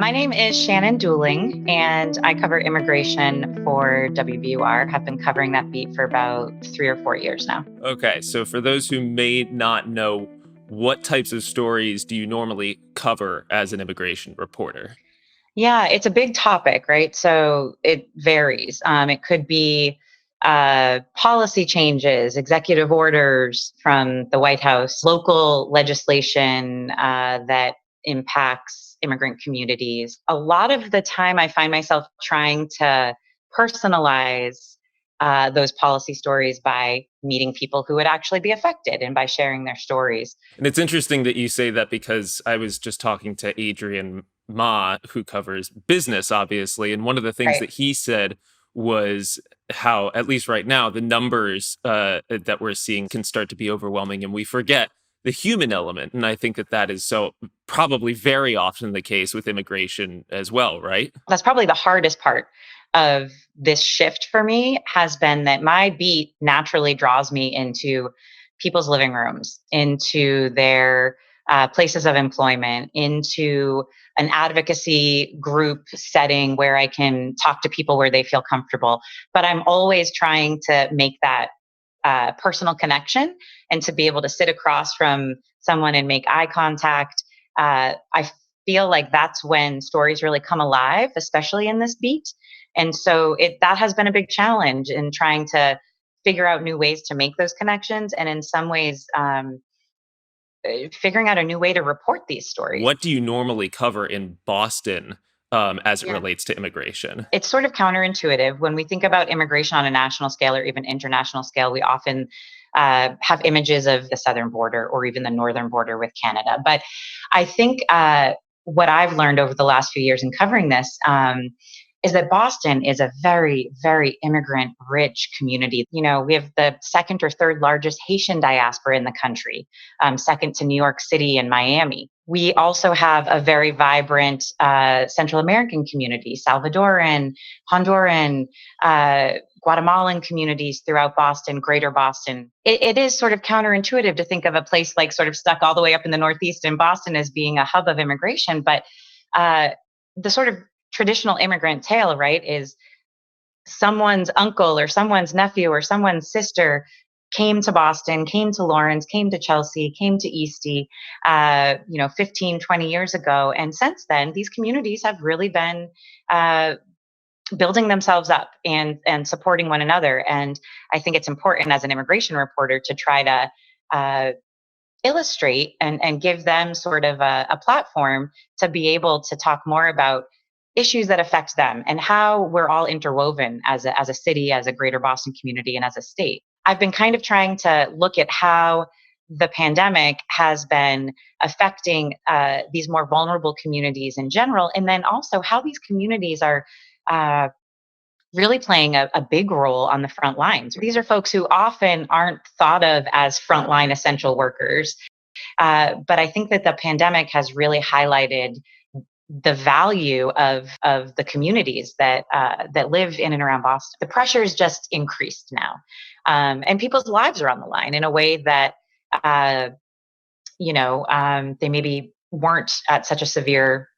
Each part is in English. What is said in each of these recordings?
My name is Shannon Dooling, and I cover immigration for WBUR. Have been covering that beat for about 3 or 4 years now. Okay, so for those who may not know, what types of stories do you normally cover as an immigration reporter? Yeah, it's a big topic, right? So it varies. It could be policy changes, executive orders from the White House, local legislation that impacts immigrant communities. A lot of the time, I find myself trying to personalize those policy stories by meeting people who would actually be affected and by sharing their stories. And it's interesting that you say that because I was just talking to Adrian Ma, who covers business, obviously. And one of the things Right. that he said was how, at least right now, the numbers that we're seeing can start to be overwhelming and we forget the human element. And I think that that is so probably very often the case with immigration as well, right? That's probably the hardest part of this shift for me has been that my beat naturally draws me into people's living rooms, into their places of employment, into an advocacy group setting where I can talk to people where they feel comfortable. But I'm always trying to make that personal connection and to be able to sit across from someone and make eye contact. I feel like that's when stories really come alive, especially in this beat. And so that has been a big challenge in trying to figure out new ways to make those connections, and in some ways, figuring out a new way to report these stories. What do you normally cover in Boston as it Yeah. relates to immigration? It's sort of counterintuitive. When we think about immigration on a national scale or even international scale, we often have images of the southern border or even the northern border with Canada. But I think what I've learned over the last few years in covering this is that Boston is a very, very immigrant rich community. You know, we have the second or third largest Haitian diaspora in the country, second to New York City and Miami. We also have a very vibrant Central American community, Salvadoran, Honduran, Guatemalan communities throughout Boston, greater Boston. It is sort of counterintuitive to think of a place like sort of stuck all the way up in the Northeast in Boston as being a hub of immigration. But the sort of traditional immigrant tale, right, is someone's uncle or someone's nephew or someone's sister came to Boston, came to Lawrence, came to Chelsea, came to Eastie, 15, 20 years ago. And since then, these communities have really been uh, building themselves up and supporting one another. And I think it's important as an immigration reporter to try to uh, illustrate and give them sort of a platform to be able to talk more about issues that affect them and how we're all interwoven as a city, as a greater Boston community, and as a state. I've been kind of trying to look at how the pandemic has been affecting these more vulnerable communities in general, and then also how these communities are uh, really playing a big role on the front lines. These are folks who often aren't thought of as frontline essential workers, but I think that the pandemic has really highlighted the value of the communities that live in and around Boston. The pressure is just increased now, and people's lives are on the line in a way that uh, they maybe weren't at such a severe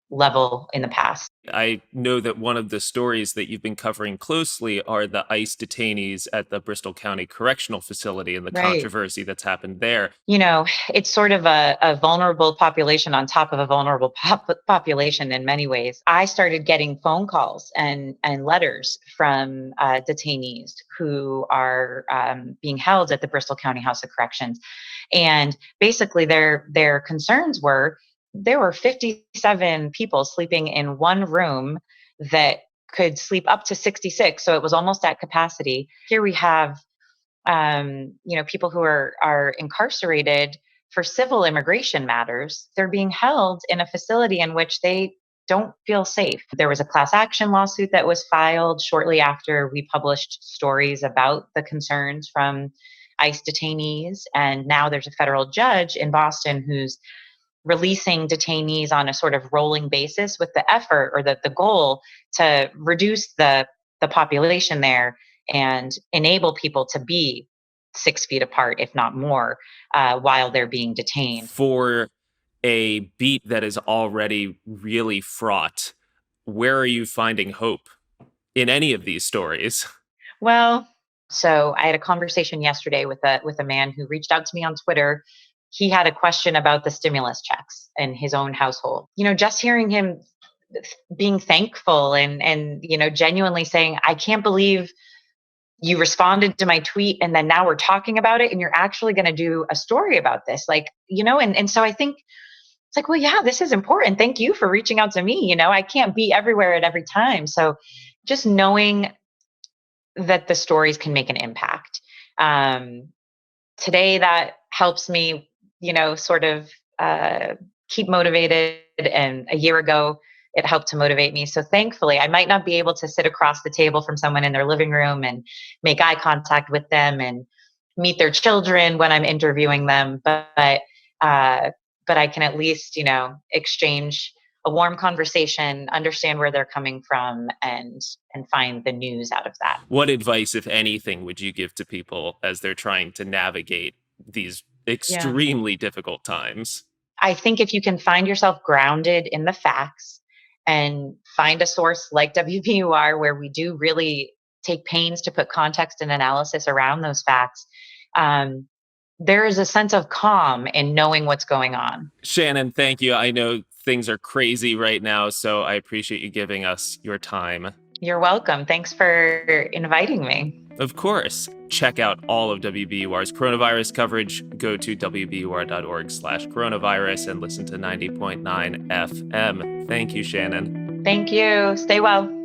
level in the past. I know that one of the stories that you've been covering closely are the ICE detainees at the Bristol County Correctional Facility and the Right. controversy that's happened there. You know, it's sort of a vulnerable population on top of a vulnerable population in many ways. I started getting phone calls and letters from detainees who are being held at the Bristol County House of Corrections, and basically their concerns were there were 57 people sleeping in one room that could sleep up to 66, so it was almost at capacity. Here we have people who are incarcerated for civil immigration matters. They're being held in a facility in which they don't feel safe. There was a class action lawsuit that was filed shortly after we published stories about the concerns from ICE detainees. And now there's a federal judge in Boston who's releasing detainees on a sort of rolling basis with the effort or the goal to reduce the population there and enable people to be 6 feet apart, if not more, while they're being detained. For a beat that is already really fraught, where are you finding hope in any of these stories? Well, so I had a conversation yesterday with a man who reached out to me on Twitter. He had a question about the stimulus checks in his own household. Just hearing him being thankful and genuinely saying, I can't believe you responded to my tweet and then now we're talking about it and you're actually going to do a story about this. And so I think it's like, well, yeah, this is important. Thank you for reaching out to me. I can't be everywhere at every time. So just knowing that the stories can make an impact. Um, Today, that helps me, sort of keep motivated. And a year ago, it helped to motivate me. So thankfully, I might not be able to sit across the table from someone in their living room and make eye contact with them and meet their children when I'm interviewing them, uh, but I can at least, exchange a warm conversation, understand where they're coming from, and find the news out of that. What advice, if anything, would you give to people as they're trying to navigate these Yeah. extremely difficult times? I think if you can find yourself grounded in the facts and find a source like WBUR where we do really take pains to put context and analysis around those facts, um, there is a sense of calm in knowing what's going on. Shannon, thank you. I know things are crazy right now, so I appreciate you giving us your time. You're welcome. Thanks for inviting me. Of course. Check out all of WBUR's coronavirus coverage. Go to wbur.org/coronavirus and listen to 90.9 FM. Thank you, Shannon. Thank you. Stay well.